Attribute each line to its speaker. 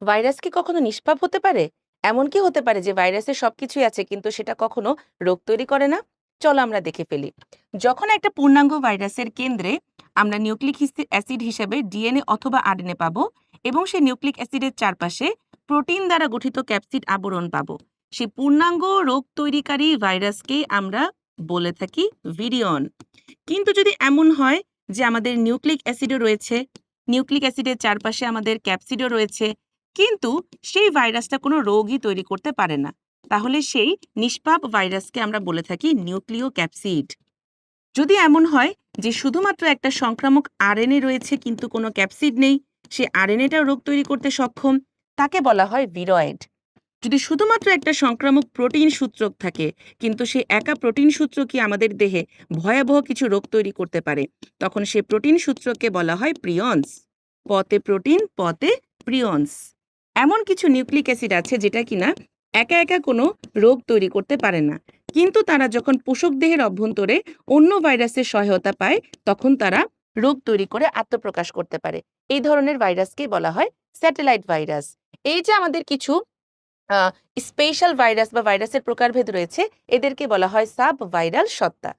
Speaker 1: Virus কি কখনো নিষ্পাপ হতে পারে? এমন কি হতে পারে যে ভাইরাসের সবকিছুই আছে কিন্তু সেটা কখনো রোগ তৈরি করে না? চলো আমরা দেখে ফেলি। যখন একটা পূর্ণাঙ্গ ভাইরাসের কেন্দ্রে আমরা নিউক্লিক অ্যাসিড হিসেবে ডিএনএ অথবা আরএনএ পাবো এবং সেই নিউক্লিক অ্যাসিডের চারপাশে প্রোটিন দ্বারা গঠিত ক্যাপসিড আবরণ পাবো, সেই পূর্ণাঙ্গ রোগ তৈরিকারী ভাইরাসকেই আমরা বলে থাকি ভিরিয়ন। কিন্তু যদি এমন হয় যে আমাদের নিউক্লিক অ্যাসিডও রয়েছে, নিউক্লিক অ্যাসিডের চারপাশে আমাদের ক্যাপসিডও রয়েছে, কিন্তু সেই ভাইরাসটা কোনো রোগই তৈরি করতে পারে না, তাহলে সেই নিষ্পাপ ভাইরাসকে আমরা বলে থাকি নিউক্লিয় ক্যাপসিড। যদি এমন হয় যে শুধুমাত্র একটা সংক্রামক আরএনএ রয়েছে কিন্তু কোনো ক্যাপসিড নেই, সে আরএনএটাও রোগ তৈরি করতে সক্ষম, তাকে বলা হয় ভিরয়েড। যদি শুধুমাত্র একটা সংক্রামক প্রোটিন সূত্রক থাকে কিন্তু সে একা প্রোটিন সূত্র কি আমাদের দেহে ভয়াবহ কিছু রোগ তৈরি করতে পারে, তখন সে প্রোটিন সূত্রকে বলা হয় প্রিয়ন্স। পতে protein, পতে prions. এমন কিছু নিউক্লিক অ্যাসিড আছে যেটা কিনা একা একা কোনো রোগ তৈরি করতে পারে না, কিন্তু তারা যখন পোষক দেহের অভ্যন্তরে অন্য ভাইরাসের সহায়তা পায় তখন তারা রোগ তৈরি করে আত্মপ্রকাশ করতে পারে। এই ধরনের ভাইরাসকেই বলা হয় স্যাটেলাইট ভাইরাস। এই যে আমাদের কিছু স্পেশাল ভাইরাস বা ভাইরাসের প্রকারভেদ রয়েছে, এদেরকে বলা হয় সাব ভাইরাল সত্তা।